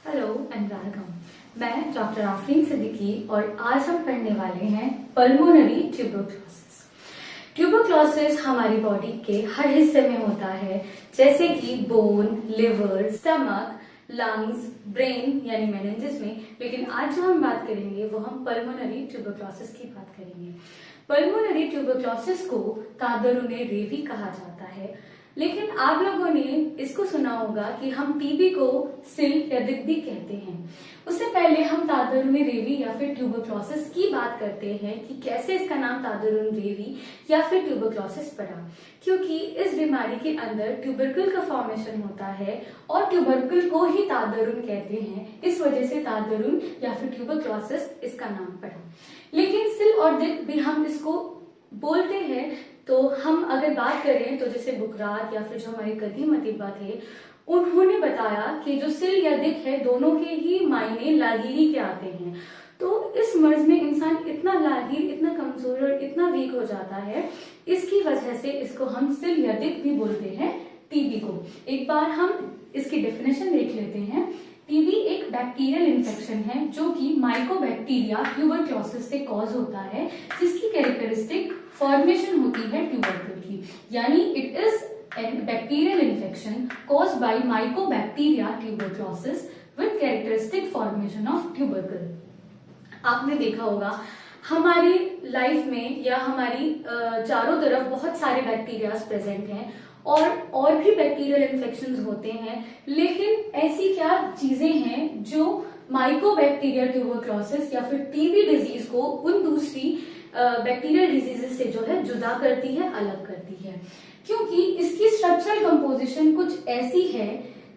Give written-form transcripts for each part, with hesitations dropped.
Hello and welcome. मैं doctor Afreen Siddiqui और आज हम पढ़ने वाले हैं पल्मोनरी ट्यूबरक्लोसिस। ट्यूबरक्लोसिस हमारी बॉडी के हर हिस्से में होता है, जैसे कि bone, liver, stomach, lungs, brain यानी मेनिंजेस में। लेकिन आज जो हम बात करेंगे वो हम पल्मोनरी ट्यूबरक्लोसिस की बात करेंगे। पल्मोनरी ट्यूबरक्लोसिस को तादरुने रेवी कहा जाता है, लेकिन आप लोगों ने इसको सुना होगा कि हम टीबी को सिल या दिक भी कहते हैं। उससे पहले हम तादरुने रेवी या फिर ट्यूबरक्लोसिस की बात करते हैं कि कैसे इसका नाम तादरुन रेवी या फिर ट्यूबरक्लोसिस पड़ा, क्योंकि इस बीमारी के अंदर ट्यूबरकुल का फॉर्मेशन होता है और ट्यूबरकुल को ही तादरुन कहते हैं। इस वजह से तादरुन या फिर ट्यूबरक्लोसिस इसका नाम पड़ा। लेकिन सिल और दिक भी हम इसको बोलते हैं। तो हम अगर बात करें तो जैसे बुकरात या फिर जो हमारे कदीम अतिबा थे, उन्होंने बताया कि जो सिल या दिक है दोनों के ही मायने लाहीरी के आते हैं। तो इस मर्ज में इंसान इतना लाहीर, इतना कमजोर और इतना वीक हो जाता है, इसकी वजह से इसको हम सिल या दिक भी बोलते हैं टीबी को। एक बार हम इसकी डेफिनेशन देख लेते हैं। टीबी एक बैक्टीरियल इन्फेक्शन है जो कि माइकोबैक्टीरिया ट्यूबरक्लोसिस से कॉज होता है, जिसकी कैरेक्टरिस्टिक फॉर्मेशन होती है ट्यूबरकुल की, यानी it is an bacterial infection caused by mycobacteria tuberculosis with characteristic formation of tubercle. आपने देखा होगा हमारी लाइफ में या हमारी चारों तरफ बहुत सारे बैक्टीरियाज प्रेजेंट हैं और भी बैक्टीरियल इन्फेक्शंस होते हैं, लेकिन ऐसी क्या चीजें हैं जो माइकोबैक्टीरिया ट्यूबरक्लोसिस या फिर टीबी डिजीज को उन दूसरी बैक्टीरियल डिजीजेस से जो है जुदा करती है, अलग करती है, क्योंकि इसकी स्ट्रक्चरल कंपोजिशन कुछ ऐसी है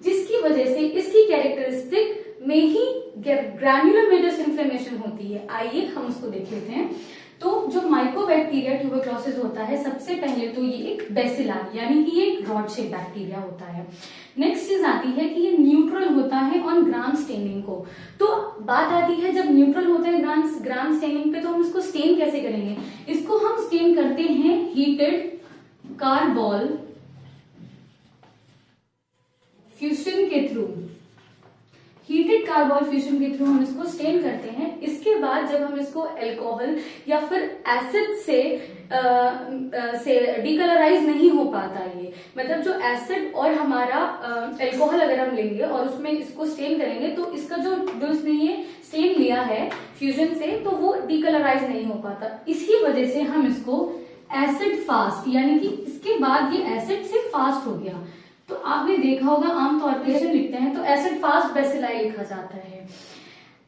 जिसकी वजह से इसकी कैरेक्टरिस्टिक में ही ग्रैन्युलर मेडस इन्फ्लेमेशन होती है। आइए हम उसको देख लेते हैं। तो जो माइकोबैक्टीरिया ट्यूबरक्लोसिस होता है, सबसे पहले तो ये एक बेसिलर यानी कि ये एक रॉड शेप बैक्टीरिया होता है। नेक्स्ट चीज आती है कि ये न्यूट्रल होता है ऑन ग्राम स्टेनिंग को। तो बात आती है जब न्यूट्रल होता है ग्राम स्टेनिंग पे, तो हम इसको स्टेन कैसे करेंगे? इसको हम स्टेन करते हैं हीटेड कार्बोल फ्यूजन के थ्रू। हीटेड कार्बोल फ्यूजन के थ्रू हम इसको स्टेन करते हैं। इसके बाद जब हम इसको अल्कोहल या फिर एसिड से डिकलराइज नहीं हो पाता, ये मतलब जो एसिड और हमारा अल्कोहल अगर हम लेंगे और उसमें इसको स्टेन करेंगे तो इसका जो इसने ये स्टेन लिया है फ्यूजन से, तो वो डिकलराइज नहीं हो पाता। इसी वजह से हम इसको एसिड फास्ट, यानी कि इसके बाद ये एसिड से फास्ट हो गया। तो आपने देखा होगा आमतौर पर लिखते हैं तो एसिड फास्ट बेसिलाई लिखा जाता है।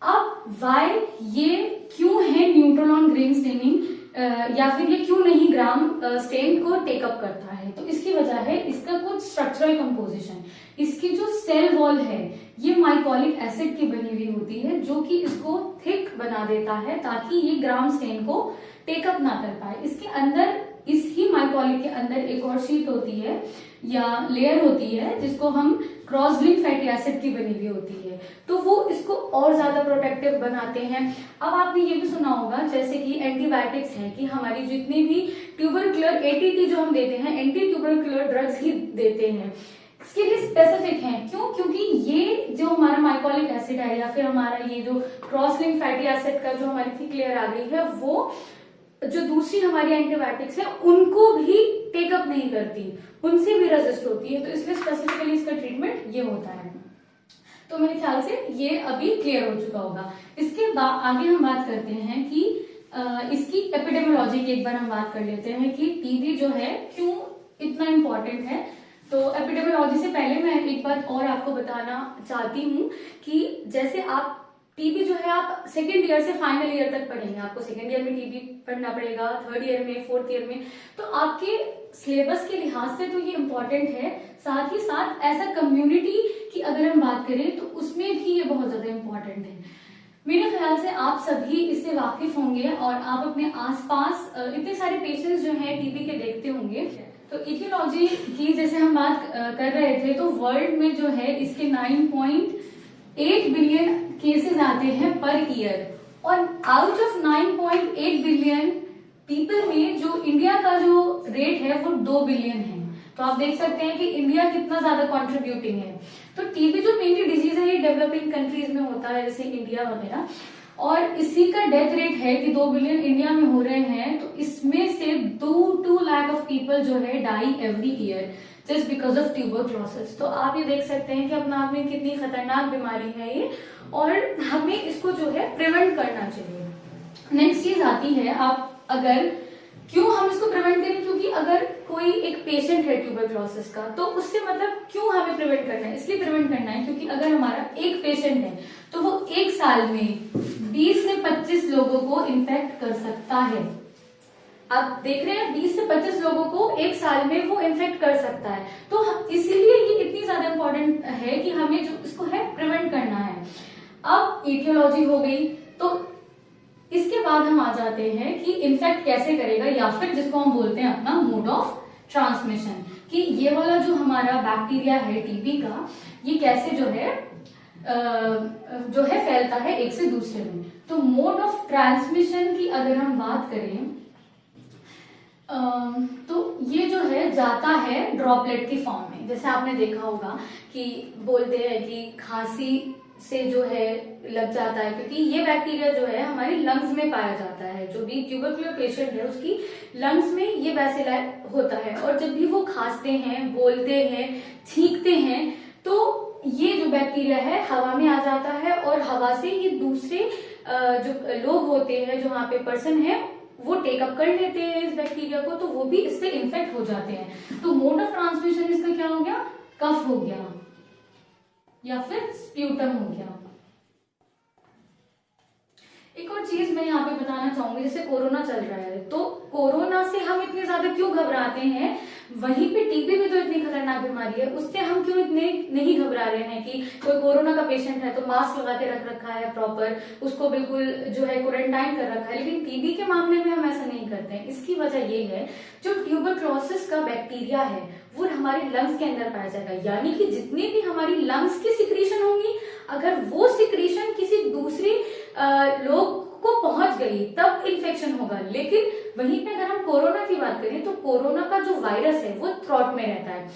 अब वाई ये क्यों है न्यूट्रल ऑन ग्रेन स्टेनिंग या फिर ये क्यों नहीं ग्राम स्टेन को टेकअप करता है? तो इसकी वजह है इसका कुछ स्ट्रक्चरल कंपोजिशन। इसकी जो सेल वॉल है ये माइकोलिक एसिड की बनी हुई होती है, जो कि इसको थिक बना देता है ताकि ये ग्राम स्टेन को टेकअप ना कर पाए। इसके अंदर, इस ही माइकोलिक के अंदर एक और शीट होती है या लेयर होती है जिसको हम क्रॉस लिंक्ड फैटी एसिड की बनी हुई होती है, तो वो इसको और ज्यादा प्रोटेक्टिव बनाते हैं। अब आपने ये भी सुना होगा जैसे कि एंटीबायोटिक्स हैं कि हमारी जितनी भी ट्यूबरकुलर एटीटी जो हम देते हैं, एंटी ट्यूबरकुलर ड्रग्स ही देते हैं। इसके लिए स्पेसिफिक है, क्यों? क्योंकि ये जो हमारा माइकोलिक एसिड है या फिर हमारा ये जो क्रॉस लिंक्ड फैटी एसिड का जो हमारी थिक लेयर आ गई है, वो जो दूसरी हमारी एंटीबायोटिक्स है उनको भी टेकअप नहीं करती, उनसे भी रेजिस्ट होती है। तो इसलिए स्पेसिफिकली इसका ट्रीटमेंट ये होता है। तो मेरे ख्याल से ये अभी क्लियर हो चुका होगा। इसके बाद आगे हम बात करते हैं कि इसकी एपिडेमियोलॉजी की एक बार हम बात कर लेते हैं कि टीबी जो है क्यों इतना इम्पोर्टेंट है। तो एपिडेमियोलॉजी से पहले मैं एक बात और आपको बताना चाहती हूँ कि जैसे आप टीबी जो है आप सेकेंड ईयर से फाइनल ईयर तक पढ़ेंगे, आपको सेकेंड ईयर में टीबी पढ़ना पड़ेगा, थर्ड ईयर में, फोर्थ ईयर में, तो आपके सिलेबस के लिहाज से तो ये इम्पोर्टेंट है। साथ ही साथ एज अ कम्युनिटी की अगर हम बात करें तो उसमें भी ये बहुत ज्यादा इम्पोर्टेंट है। मेरे ख्याल से आप सभी इससे वाकिफ होंगे और आप अपने आसपास इतने सारे पेशेंट्स जो हैं टीबी के देखते होंगे। तो इथियोलॉजी की जैसे हम बात कर रहे थे, तो वर्ल्ड में जो है इसके 9.8 बिलियन केसेस आते हैं पर ईयर, और आउट ऑफ 9.8 बिलियन पीपल में जो इंडिया का जो रेट है वो 2 बिलियन है। तो आप देख सकते हैं कि इंडिया कितना ज्यादा कंट्रीब्यूटिंग है। तो टीबी जो मेनली डिजीज है ये डेवलपिंग कंट्रीज में होता है जैसे इंडिया वगैरह, और इसी का डेथ रेट है कि 2 बिलियन इंडिया में हो रहे हैं, तो इसमें से 2 लाख ऑफ पीपल जो है die every year just because of tuberculosis. तो आप ये देख सकते हैं कि अपने आप में कितनी खतरनाक बीमारी है ये, और हमें इसको जो है प्रिवेंट करना चाहिए। नेक्स्ट चीज आती है, आप अगर क्यों हम इसको प्रिवेंट करें, क्योंकि अगर कोई एक पेशेंट है ट्यूबरक्लोसिस का, तो उससे मतलब क्यों हमें प्रिवेंट करना है, इसलिए प्रिवेंट करना है क्योंकि अगर हमारा एक पेशेंट है तो वो एक साल में 20 से 25 लोगों को इन्फेक्ट कर सकता है। आप देख रहे हैं 20 से 25 लोगों को एक साल में वो इन्फेक्ट कर सकता है, तो इसीलिए ये इतनी ज्यादा इंपॉर्टेंट है कि हमें जो इसको है प्रिवेंट करना है। अब एटियोलॉजी हो गई, तो इसके बाद हम आ जाते हैं कि इन्फेक्ट कैसे करेगा, या फिर जिसको हम बोलते हैं अपना मोड ऑफ ट्रांसमिशन, कि ये वाला जो हमारा बैक्टीरिया है टीबी का, ये कैसे जो है फैलता है एक से दूसरे में। तो मोड ऑफ ट्रांसमिशन की अगर हम बात करें तो ये जो है जाता है ड्रॉपलेट की फॉर्म में। जैसे आपने देखा होगा कि बोलते हैं कि खांसी से जो है लग जाता है, क्योंकि ये बैक्टीरिया जो है हमारे लंग्स में पाया जाता है। जो भी ट्यूबरक्युलर पेशेंट है उसकी लंग्स में ये बैसिलाई होता है, और जब भी वो खांसते हैं, बोलते हैं, छींकते हैं, तो ये जो बैक्टीरिया है हवा में आ जाता है, और हवा से ये दूसरे जो लोग होते हैं, जो वहां पे पर्सन है, वो टेकअप कर लेते हैं इस बैक्टीरिया को, तो वो भी इससे इन्फेक्ट हो जाते हैं। तो मोड ऑफ ट्रांसमिशन इसका क्या हो गया, कफ हो गया या फिर स्प्यूटम हो गया। एक और चीज मैं यहाँ पे बताना चाहूंगी, जैसे कोरोना चल रहा है, तो कोरोना से हम इतने ज्यादा क्यों घबराते हैं, वहीं पे टीबी भी तो इतनी खतरनाक बीमारी है, उससे हम क्यों इतने नहीं घबरा रहे हैं कि कोई कोरोना का पेशेंट है तो मास्क लगा के रख रखा है प्रॉपर, उसको बिल्कुल जो है क्वारंटाइन कर रखा है, लेकिन टीबी के मामले में हम ऐसा नहीं करते हैं। इसकी वजह ये है, जो ट्यूबरक्लोसिस का बैक्टीरिया है वो हमारे लंग्स के अंदर पाया जाएगा, यानी कि जितनी भी हमारी लंग्स की सिक्रीशन होंगी, अगर वो सिक्रीशन किसी दूसरे लोग को पहुंच गई तब इन्फेक्शन होगा। लेकिन वहीं पे अगर हम कोरोना की बात करें तो कोरोना का जो वायरस है वो थ्रोट में रहता है,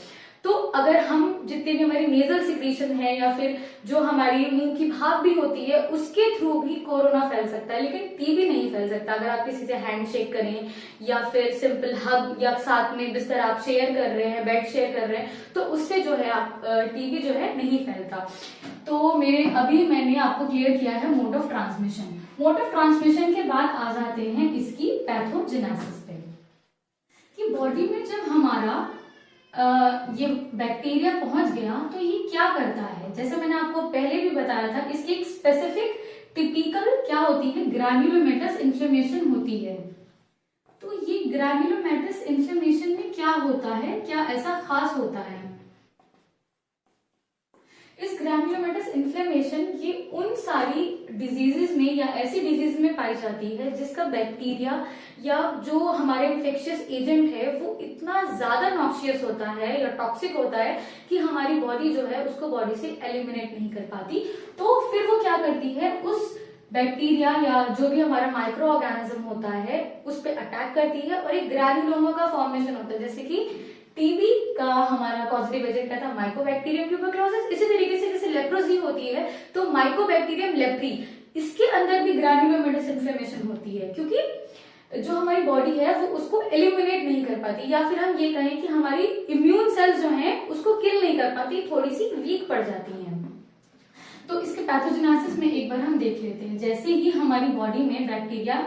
तो अगर हम जितने भी हमारी नेजल सिक्रीशन है या फिर जो हमारी मुंह की भाप भी होती है उसके थ्रू भी कोरोना फैल सकता है, लेकिन टीबी नहीं फैल सकता। अगर आप किसी से हैंडशेक करें या फिर सिंपल हग या साथ में बिस्तर आप शेयर कर रहे हैं, बेड शेयर कर रहे हैं, तो उससे जो है आप टीबी जो है नहीं फैलता। तो मैंने आपको क्लियर किया है mode of transmission. Mode of transmission के बाद आ जाते हैं इसकी पैथोजेनेसिस पे, कि बॉडी में जब हमारा ये बैक्टीरिया पहुंच गया तो ये क्या करता है। जैसे मैंने आपको पहले भी बताया था, इसकी एक स्पेसिफिक टिपिकल क्या होती है, ग्रैन्युलोमेटस इन्फ्लेमेशन होती है। तो ये ग्रैन्युलोमेटस इन्फ्लेमेशन में क्या होता है, क्या ऐसा खास होता है, इस ग्रैन्युलोमेटस इन्फ्लेमेशन ये उन सारी डिजीजेस में या ऐसी डिजीज में पाई जाती है जिसका बैक्टीरिया या जो हमारे इन्फेक्शियस एजेंट है वो इतना ज्यादा नॉक्सियस होता है या टॉक्सिक होता है कि हमारी बॉडी जो है उसको बॉडी से एलिमिनेट नहीं कर पाती। तो फिर वो क्या करती है, उस बैक्टीरिया या जो भी हमारा माइक्रो ऑर्गेनिज्म होता है उस पर अटैक करती है और एक ग्रैन्युलोमा का फॉर्मेशन होता है। जैसे कि टीबी का हमारा पॉजिटिव एजेंट क्या था, माइकोबैक्टीरियम ट्यूबरक्लोसिस। इसी तरीके से जैसे लेप्रोसी होती है तो माइकोबैक्टीरियम लेप्री, इसके अंदर भी ग्रैन्युलोमेटस इन्फ्लेमेशन होती है, क्योंकि जो हमारी बॉडी है वो उसको एलिमिनेट नहीं कर पाती, या फिर हम ये कहें कि हमारी इम्यून सेल्स जो हैं उसको किल नहीं कर पाती, थोड़ी सी वीक पड़ जाती हैं। तो इसके पैथोजेनेसिस में एक बार हम देख लेते हैं। जैसे ही हमारी बॉडी में बैक्टीरिया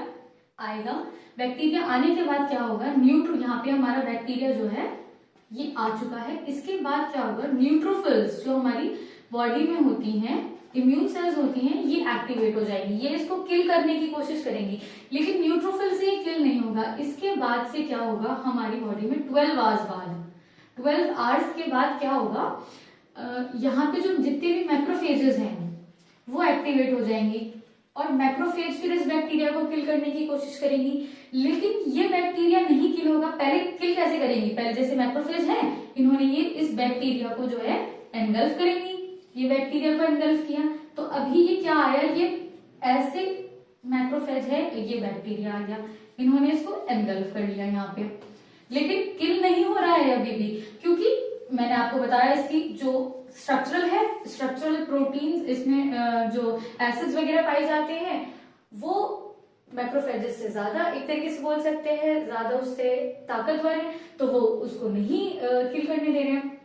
आएगा, बैक्टीरिया आने के बाद क्या होगा, यहाँ पे हमारा बैक्टीरिया जो है ये आ चुका है। इसके बाद क्या होगा, न्यूट्रोफिल्स जो हमारी बॉडी में होती हैं, इम्यून सेल्स होती हैं, ये एक्टिवेट हो जाएगी, ये इसको किल करने की कोशिश करेंगी, लेकिन न्यूट्रोफिल से ये किल नहीं होगा। इसके बाद से क्या होगा, हमारी बॉडी में 12 आवर्स के बाद क्या होगा, यहाँ पे जो जितने भी मैक्रोफेजेस हैं वो एक्टिवेट हो जाएंगी और मैक्रोफेज फिर इस बैक्टीरिया को किल करने की कोशिश करेंगी, लेकिन ये बैक्टीरिया नहीं किल होगा। पहले किल कैसे करेंगी, पहले जैसे मैक्रोफेज है, इन्होंने ये इस बैक्टीरिया को जो है एनगल्फ करेंगी, ये बैक्टीरिया को एनगल्फ किया, तो अभी ये क्या आया, ये ऐसे मैक्रोफेज है, ये बैक्टीरिया आ गया, इन्होंने इसको एनगल्फ कर लिया यहाँ पे, लेकिन किल नहीं हो रहा है अभी भी, क्योंकि मैंने आपको बताया इसकी जो स्ट्रक्चरल प्रोटीन्स इसमें जो एसिड्स वगैरह पाए जाते हैं वो मैक्रोफेजेस से ज्यादा, एक तरीके से बोल सकते हैं ज्यादा उससे ताकतवर है, तो वो उसको नहीं किल करने दे रहे हैं।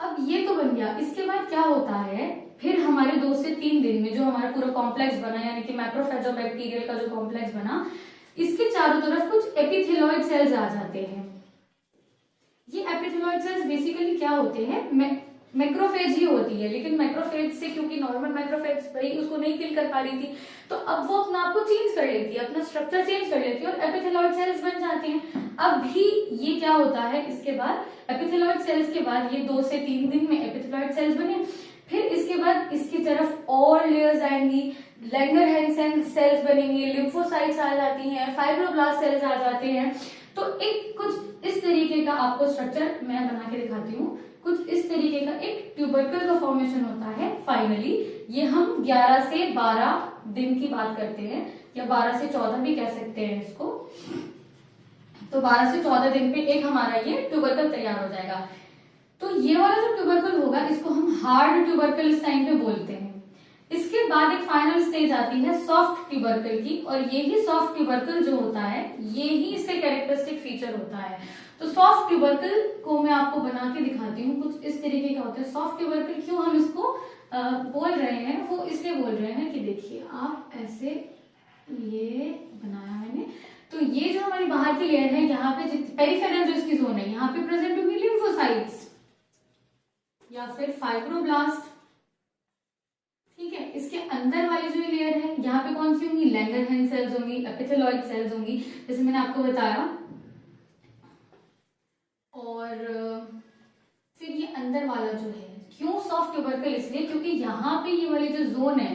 अब ये तो बन गया। इसके बाद क्या होता है, फिर हमारे 2 से 3 दिन में जो हमारा पूरा कॉम्प्लेक्स बना, यानी कि मैक्रोफेज और बैक्टीरियल का जो कॉम्प्लेक्स बना, इसके चारों तरफ कुछ एपिथेलॉइड सेल्स आ जाते हैं। ये एपिथेलॉइड सेल्स बेसिकली क्या होते हैं, मैक्रोफेज ही होती है, लेकिन मैक्रोफेज से क्योंकि नॉर्मल मैक्रोफेज भाई उसको नहीं किल कर पा रही थी, तो अब वो अपना आप को चेंज कर लेती है, अपना स्ट्रक्चर चेंज कर लेती है और एपिथेलॉइड सेल्स बन जाते हैं। अब भी ये क्या होता है, इसके बाद एपिथेलॉइड सेल्स के बाद ये 2 से 3 दिन में एपिथेलॉइड सेल्स बने, फिर इसके बाद इसकी तरफ और लेयर्स आएंगी, लैंगरहैंस सेल्स बनेंगे, लिम्फोसाइट्स आ जाती हैं, फाइब्रोब्लास्ट सेल्स आ जाते हैं। तो एक कुछ इस तरीके का आपको स्ट्रक्चर मैं बना के दिखाती हूँ। कुछ इस तरीके का एक ट्यूबरकल का फॉर्मेशन होता है फाइनली। ये हम 11 से 12 दिन की बात करते हैं, या 12 से 14 भी कह सकते हैं इसको। तो 12 से 14 दिन पे एक हमारा ये ट्यूबरकल तैयार हो जाएगा। तो ये वाला जो ट्यूबरकल होगा इसको हम हार्ड ट्यूबरकल इस टाइम पे बोलते हैं। इसके बाद एक फाइनल स्टेज आती है सॉफ्ट ट्यूबरकल की, और यही सॉफ्ट ट्यूबरकल जो होता है ये ही इसका कैरेक्टरिस्टिक फीचर होता है। तो सॉफ्ट ट्यूबरकल को मैं आपको बना के दिखाती हूँ, कुछ इस तरीके का होता है सॉफ्ट ट्यूबरकल। क्यों हम इसको बोल रहे हैं, वो इसलिए बोल रहे हैं कि देखिए आप ऐसे ये बनाया मैंने, तो ये जो हमारी बाहर की लेयर है, यहाँ पे पेरिफेरल जो इसकी जोन है, यहाँ पे प्रेजेंट होंगी लिम्फोसाइट्स या फिर फाइब्रोब्लास्ट, ठीक है। इसके अंदर वाली जो लेयर है, यहाँ पे कौन सी होंगी, लैंगरहैंस सेल्स होंगी, एपिथेलॉइड सेल्स होंगी, जैसे मैंने आपको बताया। और फिर ये अंदर वाला जो है, क्यों सॉफ्ट ट्यूबरकल, इसलिए क्योंकि यहाँ पे ये वाली जो जोन है,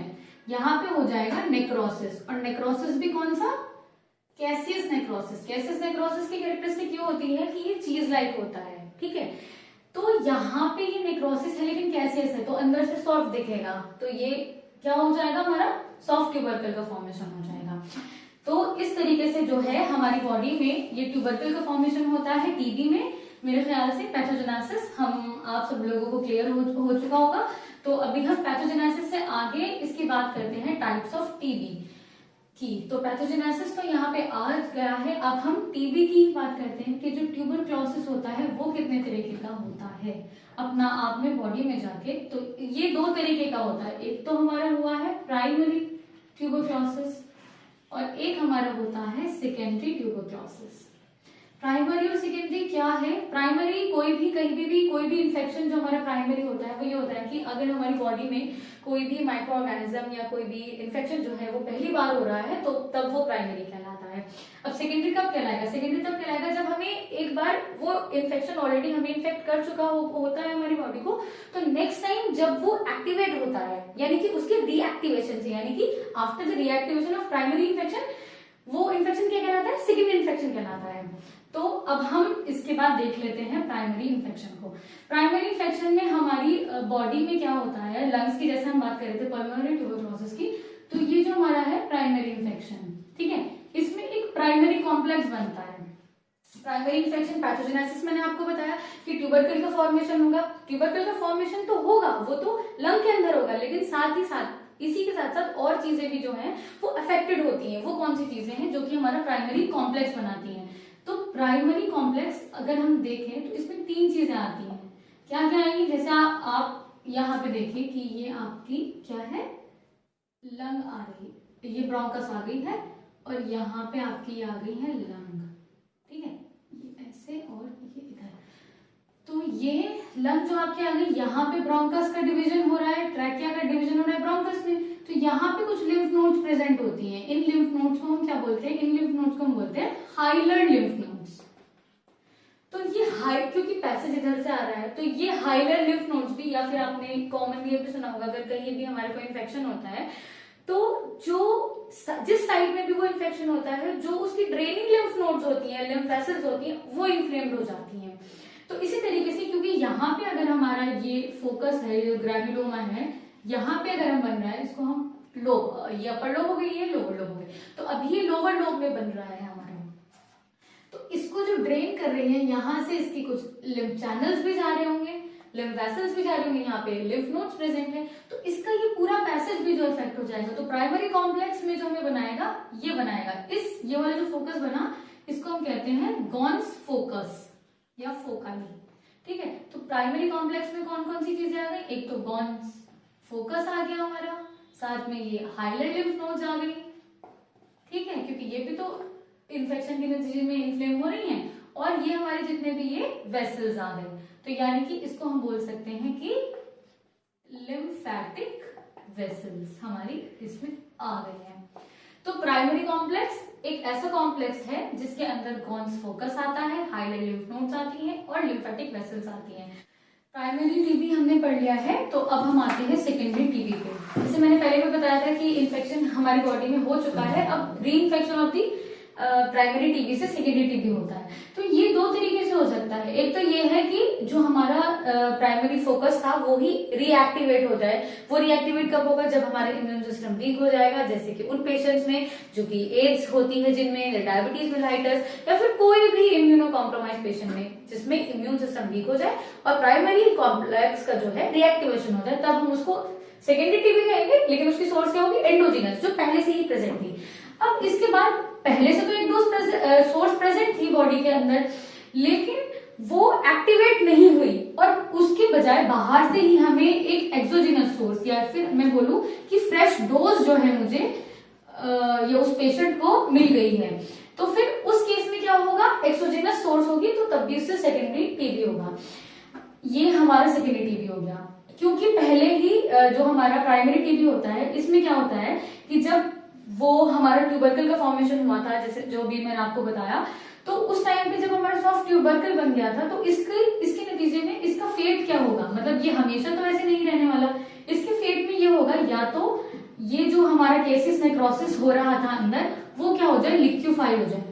यहाँ पे हो जाएगा नेक्रोसिस। और नेक्रोसिस भी कौन सा, कैसियस नेक्रोसिस। कैसियस नेक्रोसिस की कैरेक्टरिस्टिक ये होती है कि ये चीज लाइक होता है, ठीक है। तो यहाँ पे ये नेक्रोसिस है लेकिन कैसियस है, तो अंदर से सॉफ्ट दिखेगा, तो ये क्या हो जाएगा, हमारा सॉफ्ट ट्यूबरकल का फॉर्मेशन हो जाएगा। तो इस तरीके से जो है हमारी बॉडी में ये ट्यूबरकल का फॉर्मेशन होता है। टीबी में मेरे ख्याल से पैथोजेनेसिस हम आप सब लोगों को क्लियर हो चुका होगा। तो अभी हम पैथोजेनेसिस से आगे इसकी बात करते हैं टाइप्स ऑफ टीबी की। तो पैथोजेनेसिस तो यहाँ पे आ गया है। अब हम टीबी की बात करते हैं कि जो ट्यूबरक्लोसिस होता है वो कितने तरीके का होता है अपना आप में बॉडी में जाके। तो ये 2 तरीके का होता है, एक तो हमारा हुआ है प्राइमरी ट्यूबरक्लोसिस और एक हमारा होता है सेकेंडरी ट्यूबरक्लोसिस। प्राइमरी और सेकेंडरी क्या है, प्राइमरी कोई भी कहीं भी कोई भी इन्फेक्शन जो हमारा प्राइमरी होता है वो ये होता है कि अगर हमारी बॉडी में कोई भी माइक्रो ऑर्गेनिज्म या कोई भी इन्फेक्शन जो है वो पहली बार हो रहा है तो तब वो प्राइमरी कहलाता है। अब सेकेंडरी कब कहलाएगा, सेकेंडरी तब कहलाएगा जब हमें एक बार वो इन्फेक्शन ऑलरेडी हमें इन्फेक्ट कर चुका होता है हमारी बॉडी को, तो नेक्स्ट टाइम जब वो एक्टिवेट होता है, यानी कि उसके रीएक्टिवेशन से, यानी कि after the reactivation of primary infection, वो इन्फेक्शन क्या कहलाता है, सेकेंडरी इन्फेक्शन कहलाता है। तो अब हम इसके बाद देख लेते हैं प्राइमरी इन्फेक्शन को। प्राइमरी इन्फेक्शन में हमारी बॉडी में क्या होता है, लंग्स की जैसे हम बात कर रहे थे पल्मोनरी ट्यूबरक्लोसिस की, तो ये जो हमारा है प्राइमरी इन्फेक्शन, ठीक है, इसमें एक प्राइमरी कॉम्प्लेक्स बनता है। प्राइमरी इन्फेक्शन पैथोजेनेसिस मैंने आपको बताया कि ट्यूबरकल का फॉर्मेशन होगा। ट्यूबरकल का फॉर्मेशन तो होगा, वो तो लंग के अंदर होगा, लेकिन साथ ही साथ इसी के साथ साथ और चीजें भी जो हैं वो अफेक्टेड होती हैं। वो कौन सी चीजें हैं जो कि हमारा प्राइमरी कॉम्प्लेक्स बनाती हैं। तो प्राइमरी कॉम्प्लेक्स अगर हम देखें तो इसमें 3 चीजें आती हैं। क्या क्या आएंगी, जैसे आप यहाँ पे देखिए कि ये आपकी क्या है, लंग आ रही है, ये ब्रोंकस आ गई है और यहाँ पे आपकी आ गई है लंग, ठीक है, ये ऐसे और ये इधर। तो ये लंग जो आपके आ गई, यहाँ पे ब्रोंकस का डिवीजन हो रहा है, ट्रैकिया का डिवीजन हो रहा है ब्रोंकस में, तो यहाँ पे कुछ लिम्फ नोड्स प्रेजेंट होती हैं। इन लिम्फ नोड्स को हम क्या बोलते हैं, इन लिम्फ नोड्स को हम बोलते हैं हाइलर लिम्फ नोड्स। तो ये क्योंकि पैसेज इधर से आ रहा है, तो ये हाइलर लिम्फ नोड्स भी, या फिर आपने कॉमनली ये भी सुना होगा अगर कहीं भी हमारे को इन्फेक्शन होता है तो जिस साइड में भी वो इन्फेक्शन होता है, जो उसकी ड्रेनिंग लिम्फ नोड्स होती हैं, लिम्फ वेसल्स होती हैं, वो इन्फ्लेम्ड हो जाती हैं। तो इसी तरीके से क्योंकि यहाँ पे अगर हमारा ये फोकस है, ये ग्रैन्युलोमा है, यहाँ पे अगर हम बन रहा है, इसको हम लोब, ये अपर लोब हो गई, ये लोअर लोब हो गई, तो अभी ये लोअर लोब में बन रहा है हमारा। तो इसको जो ड्रेन कर रहे हैं, यहाँ से इसकी कुछ लिम्फ चैनल्स भी जा रहे होंगे, लिम्फ वेसल्स भी जा रही होंगी, यहाँ पे लिम्फ नोड्स प्रेजेंट है, तो इसका ये भी जो इफेक्ट हो जाएगा, तो प्राइमरी कॉम्प्लेक्स में जो हमें बनाएगा ये बनाएगा, ये वाला जो फोकस बना इसको हम कहते हैं गॉन्स फोकस या फोकाई। ठीक है, तो प्राइमरी कॉम्प्लेक्स में कौन कौन सी चीजें आ गई, एक तो गॉन्स फोकस आ गया हमारा, साथ में ये हाइलाइट लिम्फ नोड्स आ गई। ठीक है, क्योंकि ये भी तो इन्फेक्शन के नतीजे में इन्फ्लेम हो रही हैं, और ये हमारे जितने भी ये वेसल्स आ गए, तो यानी कि इसको हम बोल सकते हैं कि लिम्फेटिक वेसल्स हमारी इसमें आ गए हैं। तो प्राइमरी कॉम्प्लेक्स एक ऐसा कॉम्प्लेक्स है जिसके अंदर गॉन्स फोकस आता है, हाइलाइट लिम्फ नोड्स आती हैं और लिम्फेटिक वेसल्स आती हैं। प्राइमरी टीबी हमने पढ़ लिया है, तो अब हम आते हैं सेकेंडरी टीबी पे। जैसे मैंने पहले भी बताया था कि इन्फेक्शन हमारी बॉडी में हो चुका है, अब री infection of the primary TB से सेकेंडरी टीबी होता है। तो ये दो तरीके से हो सकता है, एक तो ये है कि जो हमारा प्राइमरी फोकस था वो ही रीएक्टिवेट हो जाए। वो रीएक्टिवेट कब होगा, जब हमारा इम्यून सिस्टम वीक हो जाएगा, जैसे कि उन पेशेंट्स में जो कि एड्स होती है, जिनमें डायबिटीज मेलाइटस, या फिर कोई भी इम्यूनो कॉम्प्रोमाइज पेशेंट में जिसमें इम्यून सिस्टम वीक हो जाए और प्राइमरी कॉम्प्लेक्स का जो है रिएक्टिवेशन हो जाए, तब हम उसको सेकेंडरी टीबी कहेंगे, लेकिन उसकी सोर्स क्या होगी, एंडोजीनस, जो पहले से ही प्रेजेंट थी। अब इसके बाद पहले से तो एक दो सोर्स प्रेजेंट थी बॉडी के अंदर, लेकिन वो एक्टिवेट नहीं हुई, और उसके बजाय बाहर से ही हमें एक एक्सोजीनस सोर्स, या फिर मैं बोलूं कि फ्रेश डोज जो है मुझे या उस पेशेंट को मिल गई है, तो फिर उस केस में क्या होगा, एक्सोजीनस सोर्स होगी, तो तब भी उससे सेकेंडरी टीबी होगा। ये हमारा सेकेंडरी टीबी हो गया, क्योंकि पहले ही जो हमारा प्राइमरी टीबी होता है, इसमें क्या होता है कि जब वो हमारा ट्यूबरकल का फॉर्मेशन हुआ था, जैसे जो भी मैंने आपको बताया, तो उस टाइम पे जब हमारा सॉफ्ट ट्यूबरकल बन गया था, तो इसके नतीजे में इसका फेट क्या होगा, मतलब ये हमेशा तो ऐसे नहीं रहने वाला, इसके फेट में ये होगा, या तो ये जो हमारा केसिस नेक्रोसिस हो रहा था अंदर, वो क्या हो जाए, लिक्विफाई हो जाए,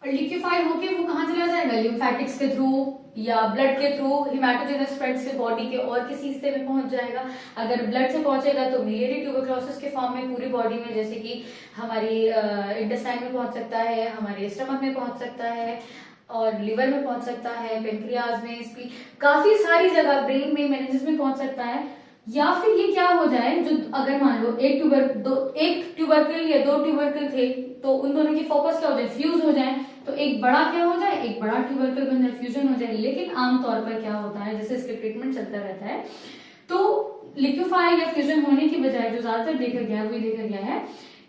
और लिक्विफाई होके वो कहाँ चला जाएगा, लिम्फेटिक्स के थ्रू या ब्लड के थ्रू हिमेटोजेनस स्प्रेड से बॉडी के और किसी हिस्से में पहुंच जाएगा। अगर ब्लड से पहुंचेगा तो मिलियरी ट्यूबरक्लोसिस के फॉर्म में पूरी बॉडी में, जैसे कि हमारी इंटेस्टाइन में पहुंच सकता है, हमारे स्टमक में पहुंच सकता है, और लिवर में पहुंच सकता है, पेनक्रियाज में, काफी सारी जगह, ब्रेन में, मेनिंजेस में पहुंच सकता है। या फिर ये क्या हो जाए, जो अगर मान लो एक ट्यूबरकल या दो ट्यूबरकल थे, तो उन दोनों की फोकस क्या हो जाए, फ्यूज हो जाए, तो एक बड़ा क्या हो जाए, एक बड़ा ट्यूबरकल बन जाए, फ्यूजन हो जाए। लेकिन आमतौर पर क्या होता है, जैसे इसके ट्रीटमेंट चलता रहता है, तो लिक्विफाई या फ्यूजन होने की बजाय जो ज्यादातर देखा गया है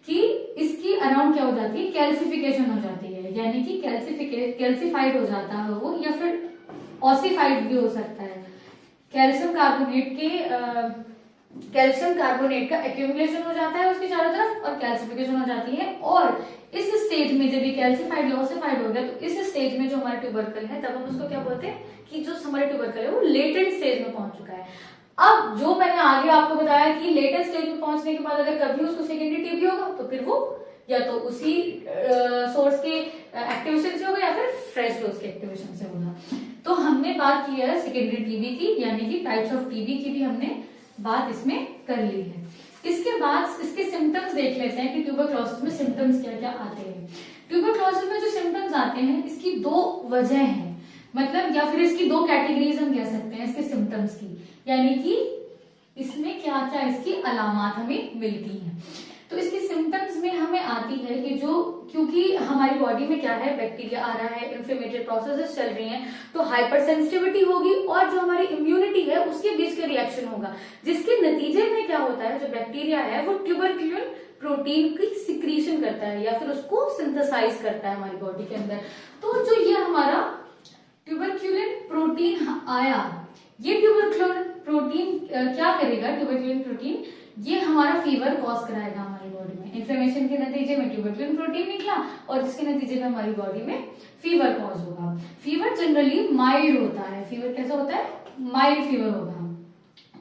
कि इसकी अराउंड क्या हो जाती है, कैल्सिफिकेशन हो जाती है, यानी कि कैल्सिफाइड हो जाता है वो, या फिर ऑसिफाइड भी हो सकता है। कैल्शियम कार्बोनेट का एक्यूमुलेशन हो जाता है उसके चारों तरफ, और कैल्सिफिकेशन हो जाती है, और इस स्टेज में जब ये कैल्सिफाइड या ऑसिफाइड हो गया, तो इस स्टेज में जो हमारा ट्यूबरकल है, तब हम उसको क्या बोलते हैं कि जो हमारा ट्यूबरकल है वो लेटेंट स्टेज में पहुंच चुका है। अब जो मैंने आगे आपको बताया कि लेटेंट स्टेज में पहुंचने के बाद अगर कभी उसको सेकेंडरी टीबी होगा, तो फिर वो या तो उसी सोर्स के एक्टिवेशन से होगा, या फिर फ्रेश डोज के एक्टिवेशन से होगा। तो हमने बात की है सेकेंडरी टीबी की, यानी कि टाइप्स ऑफ टीबी की भी हमने बात इसमें कर ली है। इसके बाद इसके सिम्टम्स देख लेते हैं कि ट्यूबरक्लोसिस में सिम्टम्स क्या क्या आते हैं। ट्यूबरक्लोसिस में जो सिम्टम्स आते हैं, इसकी दो वजह है, मतलब या फिर इसकी दो कैटेगरीज हम कह सकते हैं इसके सिम्टम्स की, यानी कि इसमें क्या क्या इसकी अलामात हमें मिलती हैं। तो इसकी सिम्टम्स में हमें आती है कि जो, क्योंकि हमारी बॉडी में क्या है, बैक्टीरिया आ रहा है, इन्फ्लेमेटरी प्रोसेसेस चल रही हैं, तो हाइपर सेंसिटिविटी होगी, और जो हमारी इम्यूनिटी है उसके बीच का रिएक्शन होगा, जिसके नतीजे में क्या होता है, जो बैक्टीरिया है वो ट्यूबरक्यूलिन प्रोटीन की सिक्रीशन करता है, या फिर उसको सिंथेसाइज करता है हमारी बॉडी के अंदर। तो जो ये हमारा ट्यूबरक्यूलिन प्रोटीन आया, ये ट्यूबरक्यूलिन प्रोटीन क्या करेगा, ट्यूबरक्यूलिन प्रोटीन ये हमारा फीवर कॉज कराएगा हमारी बॉडी में। इन्फ्लेमेशन के नतीजे में ट्यूबरक्यूलिन प्रोटीन निकला, और जिसके नतीजे में हमारी बॉडी में फीवर कॉज होगा। फीवर जनरली माइल्ड होता है, फीवर कैसा होता है, माइल्ड फीवर होगा।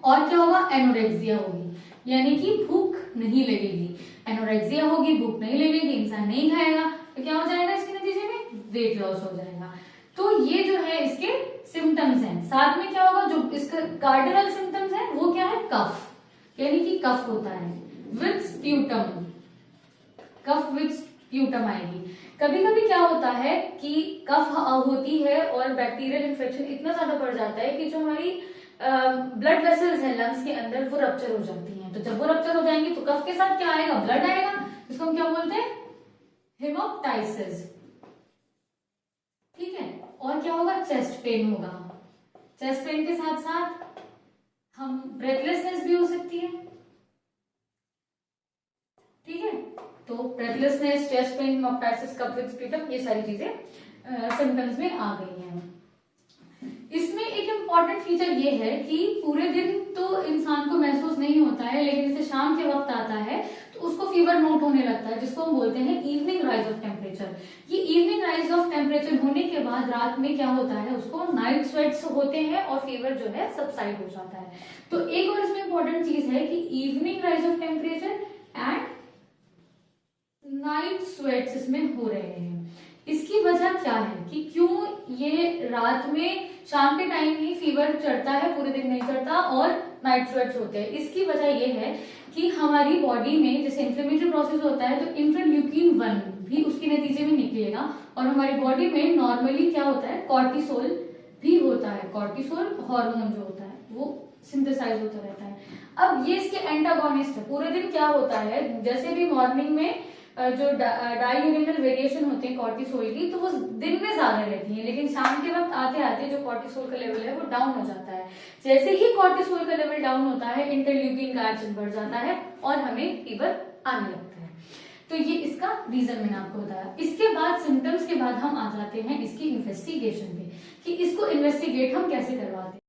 और क्या होगा, एनोरेक्सिया होगी, यानी कि भूख नहीं लगेगी। एनोरेक्सिया होगी, भूख नहीं लगेगी, इंसान नहीं खाएगा, तो क्या हो जाएगा इसके नतीजे में, वेट लॉस हो जाएगा। तो ये जो है इसके सिम्टम्स हैं। साथ में क्या होगा, जो इसका कार्डिनल सिम्टम्स है वो क्या है, कफ, यानी कि कफ होता है with sputum, cough with sputum आएगी। कभी कभी क्या होता है कि कफ होती है और बैक्टीरियल इन्फेक्शन इतना ज्यादा बढ़ जाता है कि जो हमारी ब्लड वेसल्स है लंग्स के अंदर, वो रप्चर हो जाती हैं। तो जब वो रप्चर हो जाएंगी तो कफ के साथ क्या आएगा, ब्लड आएगा, जिसको हम क्या बोलते हैं, हेमोप्टाइसिस। ठीक है, और क्या होगा, चेस्ट पेन होगा। चेस्ट पेन के साथ साथ हम ब्रेथलेसनेस भी हो सकती है। ठीक है, तो breathlessness, chest pain, haemoptysis, cough with sputum, ये सारी चीजें सिम्टम्स में आ गई हैं। इसमें एक इम्पॉर्टेंट फीचर ये है कि पूरे दिन तो इंसान को महसूस नहीं होता है, लेकिन जैसे शाम के वक्त आता है तो उसको फीवर नोट होने लगता है, जिसको हम बोलते हैं इवनिंग राइज ऑफ टेम्परेचर। ये इवनिंग राइज ऑफ टेम्परेचर होने के बाद रात में क्या होता है, उसको नाइट स्वेट्स होते हैं और फीवर जो है सबसाइड हो जाता है। तो एक और इसमें इंपॉर्टेंट चीज है कि evening rise of temperature and night sweats इसमें हो रहे हैं। इसकी वजह क्या है कि क्यों ये रात में, शाम के टाइम ही फीवर चढ़ता है, पूरे दिन नहीं चढ़ता, और नाइट स्वेट्स होते हैं। इसकी वजह ये है कि हमारी बॉडी में जैसे इन्फ्लेमेटरी प्रोसेस होता है, तो इंटरल्यूकिन 1 भी उसके नतीजे में निकलेगा, और हमारी बॉडी में नॉर्मली क्या होता है, कॉर्टिसोल भी होता है। कॉर्टिसोल हार्मोन जो होता है वो सिंथेसाइज होता रहता है। अब ये इसके एंटागोनिस्ट है। पूरे दिन क्या होता है, जैसे भी मॉर्निंग में जो डाययूरिनल वेरिएशन होते हैं कॉर्टिसोल की, तो वो दिन में ज्यादा रहती है, लेकिन शाम के वक्त आते आते जो कॉर्टिसोल का लेवल है वो डाउन हो जाता है। जैसे ही कॉर्टिसोल का लेवल डाउन होता है, इंटरल्यूकिन का एक्शन बढ़ जाता है और हमें फीवर आने लगता है। तो ये इसका रीजन मैंने आपको बताया। इसके बाद सिम्टम्स के बाद हम आ जाते हैं इसकी इन्वेस्टिगेशन पे, कि इसको इन्वेस्टिगेट हम कैसे करवाते हैं।